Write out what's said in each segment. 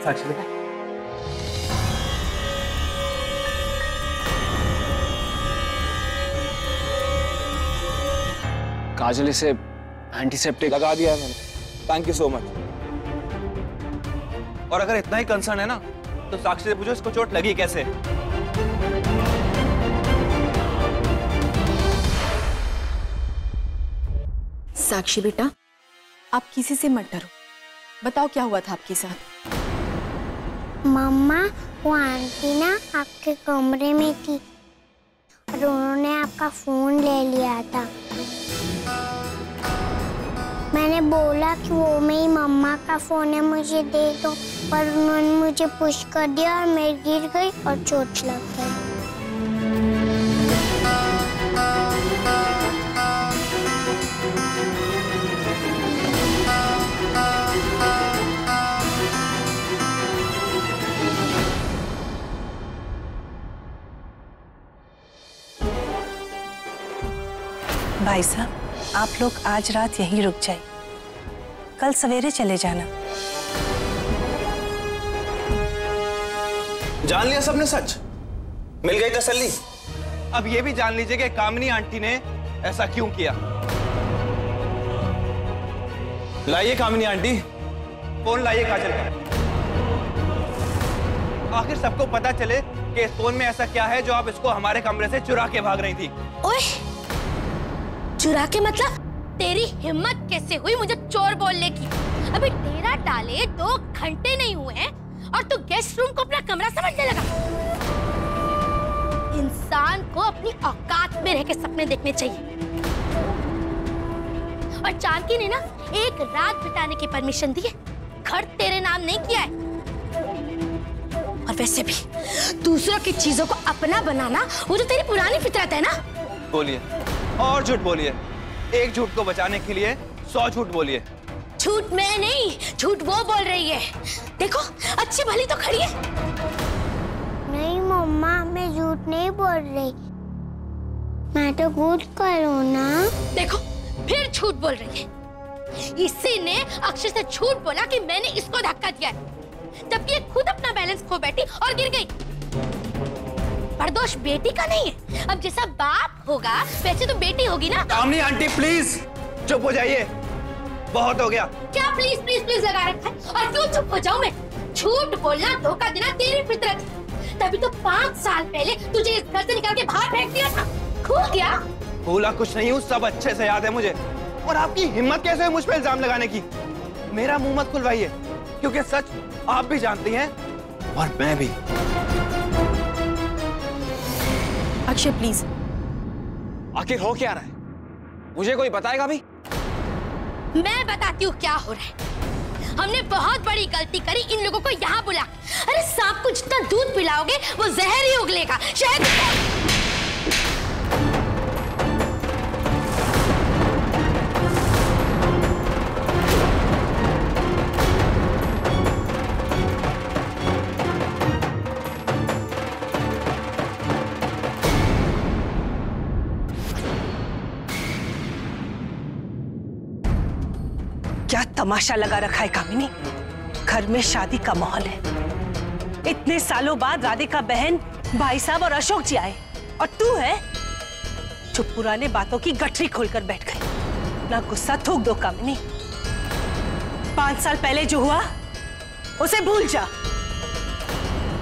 साक्षी बेटा, काजल इसे एंटीसेप्टिक लगा दिया है मैंने। Thank you so much. और अगर इतना ही कंसर्न है ना तो साक्षी से पूछो इसको चोट लगी कैसे। साक्षी बेटा, आप किसी से मत डरो, बताओ क्या हुआ था आपके साथ। मम्मा, वो आंटी ना आपके कमरे में थी और उन्होंने आपका फोन ले लिया था। मैंने बोला कि वो मेरी मम्मा का फोन है, मुझे दे दो, पर उन्होंने मुझे पुश कर दिया और मैं गिर गई और चोट लग गई। भाई साहब, आप लोग आज रात यहीं रुक जाइए, कल सवेरे चले जाना। जान लिया सबने सच, मिल गई तसल्ली। अब ये भी जान लीजिए कि कामिनी आंटी ने ऐसा क्यों किया। लाइए कामिनी आंटी, फोन लाइए काजल का। आखिर सबको पता चले कि इस फोन में ऐसा क्या है जो आप इसको हमारे कमरे से चुरा के भाग रही थी। ओए, चुरा के मतलब? तेरी हिम्मत कैसे हुई मुझे चोर बोलने की? अभी तेरा डाले 2 घंटे नहीं हुए हैं और तू गेस्ट रूम को अपना कमरा समझने लगा। इंसान को अपनी औकात में रह के सपने देखने चाहिए। और जानकी ने ना एक रात बिताने की परमिशन दी है, घर तेरे नाम नहीं किया है। और वैसे भी दूसरों की चीजों को अपना बनाना वो जो तेरी पुरानी फितरत है ना। बोलिए और झूठ बोलिए, एक झूठ को बचाने के लिए 100 झूठ बोलिए। झूठ मैं नहीं, झूठ वो बोल रही है। देखो अच्छी भली तो खड़ी है। नहीं मम्मा, मैं झूठ नहीं बोल रही, मैं तो खुद करूँ ना। देखो फिर झूठ बोल रही है। इसी ने अक्षय से झूठ बोला कि मैंने इसको धक्का दिया है, जबकि ये खुद अपना बैलेंस खो बैठी और गिर गई। पर दोष बेटी का नहीं है। अब जैसा बाप होगा वैसे तो बेटी होगी ना। कामिनी आंटी प्लीज चुप हो जाइए, बहुत हो गया। क्या प्लीज प्लीज प्लीज लगा रखा है? और क्यों चुप हो जाऊं मैं? झूठ बोलना, धोखा देना तेरी फितरत है। तभी तो 5 साल पहले तुझे इस घर से निकाल के बाहर फेंक दिया था। भूल गया? भूला कुछ नहीं हूँ, सब अच्छे से याद है मुझे। और आपकी हिम्मत कैसे है मुझ पे इल्जाम लगाने की? मेरा मुंह मत खुलवाइए, क्योंकि सच आप भी जानती हैं और मैं भी। अक्षय प्लीज। आखिर हो क्या रहा है, मुझे कोई बताएगा भी? मैं बताती हूँ क्या हो रहा है। हमने बहुत बड़ी गलती करी इन लोगों को यहाँ बुला। अरे सांप को जितना दूध पिलाओगे वो जहर ही उगलेगा। शायद क्या तमाशा लगा रखा है कामिनी? घर में शादी का माहौल है। इतने सालों बाद राधिका बहन, भाई साहब और अशोक जी आए, और तू है जो पुराने बातों की गठरी खोलकर बैठ गई। ना गुस्सा थूक दो कामिनी। 5 साल पहले जो हुआ उसे भूल जा।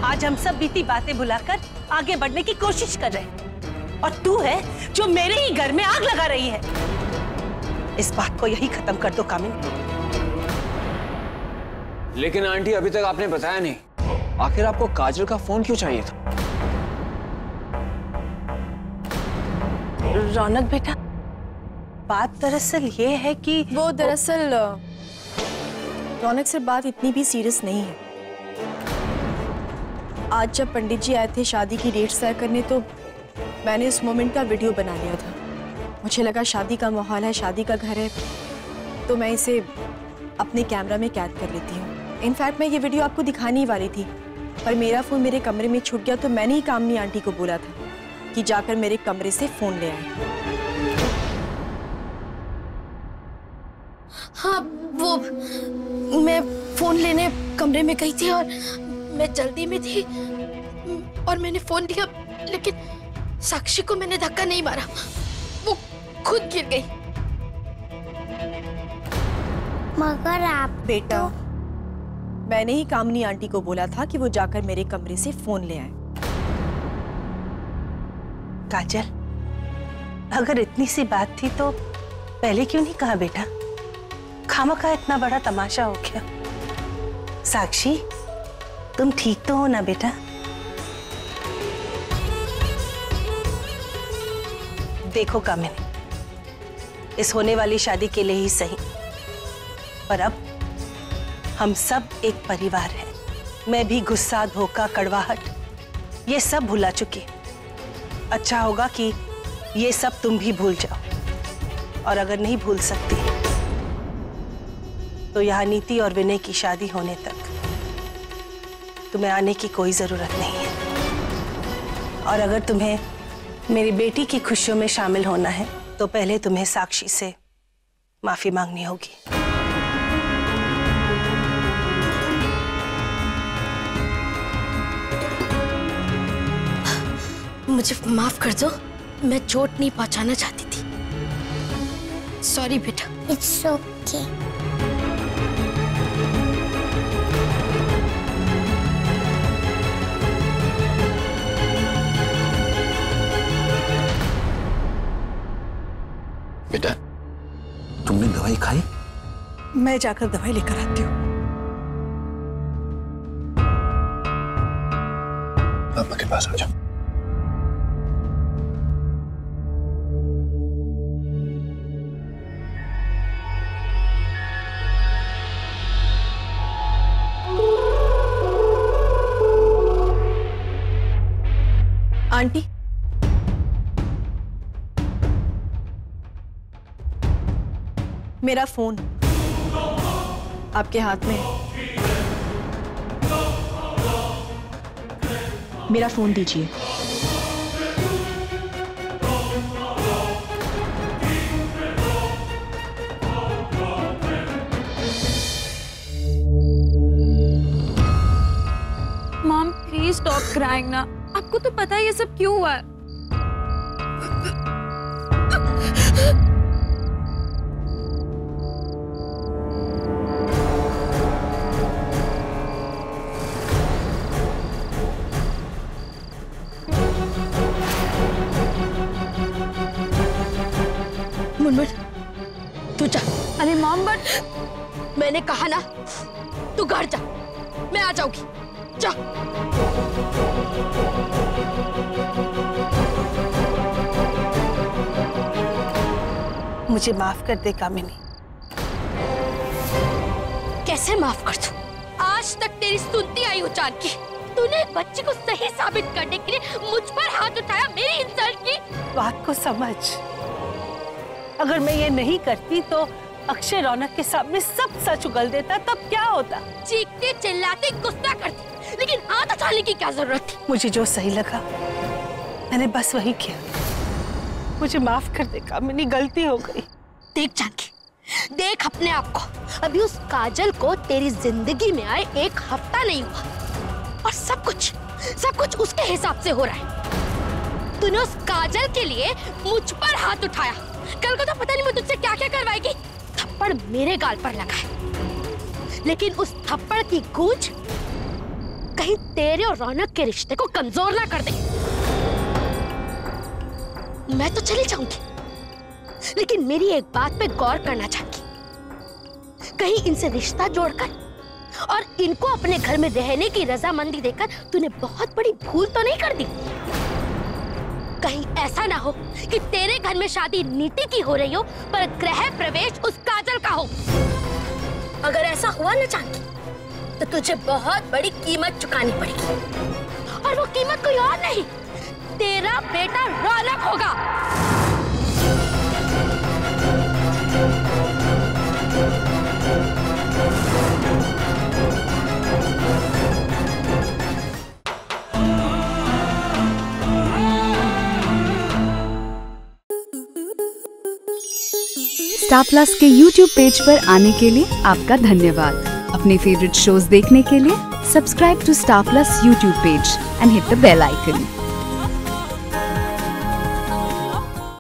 आज हम सब बीती बातें भुलाकर आगे बढ़ने की कोशिश कर रहे हैं, और तू है जो मेरे ही घर में आग लगा रही है। इस बात को यही खत्म कर दो कामिनी। लेकिन आंटी अभी तक आपने बताया नहीं, आखिर आपको काजल का फोन क्यों चाहिए था? रौनक बेटा, बात दरअसल ये है कि वो दरअसल रौनक से बात इतनी भी सीरियस नहीं है। आज जब पंडित जी आए थे शादी की डेट तय करने, तो मैंने उस मोमेंट का वीडियो बना लिया था। मुझे लगा शादी का माहौल है, शादी का घर है, तो मैं इसे अपने कैमरा में कैद कर लेती हूँ। इनफैक्ट मैं ये वीडियो आपको दिखाने ही वाली थी, पर मेरा फ़ोन मेरे कमरे में छूट गया, तो मैंने ही कामिनी आंटी को बोला था कि जाकर मेरे कमरे से फ़ोन ले आए। हाँ, वो मैं फोन लेने कमरे में गई थी और मैं जल्दी में थी और मैंने फोन दिया, लेकिन साक्षी को मैंने धक्का नहीं मारा, वो खुद गिर गई। मगर आप बेटा, मैंने ही कामनी आंटी को बोला था कि वो जाकर मेरे कमरे से फोन ले आए। काजल, अगर इतनी सी बात थी तो पहले क्यों नहीं कहा बेटा? खामखा इतना बड़ा तमाशा हो गया। साक्षी, तुम ठीक तो हो ना बेटा? देखो कामिनी, इस होने वाली शादी के लिए ही सही, पर अब हम सब एक परिवार हैं। मैं भी गुस्सा, धोखा, कड़वाहट ये सब भुला चुकी। अच्छा होगा कि ये सब तुम भी भूल जाओ, और अगर नहीं भूल सकती तो यहाँ नीति और विनय की शादी होने तक तुम्हें आने की कोई जरूरत नहीं है। और अगर तुम्हें मेरी बेटी की खुशियों में शामिल होना है तो पहले तुम्हें साक्षी से माफी मांगनी होगी। मुझे माफ कर दो, मैं चोट नहीं पहुंचाना चाहती थी। सॉरी बेटा। It's okay. बेटा, तुमने दवाई खाई? मैं जाकर दवाई लेकर आती हूँ। पापा के पास आ जाओ। आंटी, मेरा फोन आपके हाथ में है। मेरा फोन दीजिए। मॉम प्लीज स्टॉप क्राइंग ना। आपको तो पता है ये सब क्यों हुआ है। मुनमुन, तू जा। अरे मॉम, बट मैंने कहा ना, तू घर जा, मैं आ जाऊंगी। जा। मुझे माफ कर दे कामिनी। कैसे माफ कर दूं? आज तक तेरी सुनती आई हूँ जानकी। तूने एक बच्ची को सही साबित करने के लिए मुझ पर हाथ उठाया, मेरी इंसल्ट की। बात को समझ। अगर मैं ये नहीं करती तो अक्षय रौनक के सामने सब सच उगल देता, तब क्या होता? चीखते चिल्लाते गुस्सा करती, लेकिन हाथ उठाने की क्या जरूरत थी? मुझे जो सही लगा मैंने बस वही किया। मुझे माफ कर दे कामिनी, गलती हो गई। देख जानकी, देख अपने आप को। अभी उस काजल को तेरी जिंदगी में आए 1 हफ्ता नहीं हुआ और सब कुछ उसके हिसाब से हो रहा है। तूने उस काजल के लिए मुझ पर हाथ उठाया। कल को तो पता नहीं मैं तुझसे क्या क्या करवाएगी। थप्पड़ मेरे गाल पर लगा है, लेकिन उस थप्पड़ की गूंज कहीं तेरे और रौनक के रिश्ते को कमजोर ना कर दे। मैं तो चली जाऊंगी, लेकिन मेरी एक बात पे गौर करना चाहती। कहीं इनसे रिश्ता जोड़कर और इनको अपने घर में रहने की रजामंदी देकर तूने बहुत बड़ी भूल तो नहीं कर दी? कहीं ऐसा ना हो कि तेरे घर में शादी नीति की हो रही हो पर गृह प्रवेश उस काजल का हो। अगर ऐसा हुआ ना जानकी, तो तुझे बहुत बड़ी कीमत चुकानी पड़ेगी, और वो कीमत कोई और नहीं, तेरा बेटा रौनक होगा। स्टार प्लस के यूट्यूब पेज पर आने के लिए आपका धन्यवाद। अपने फेवरेट शोज देखने के लिए subscribe to Star Plus YouTube page and hit the bell icon.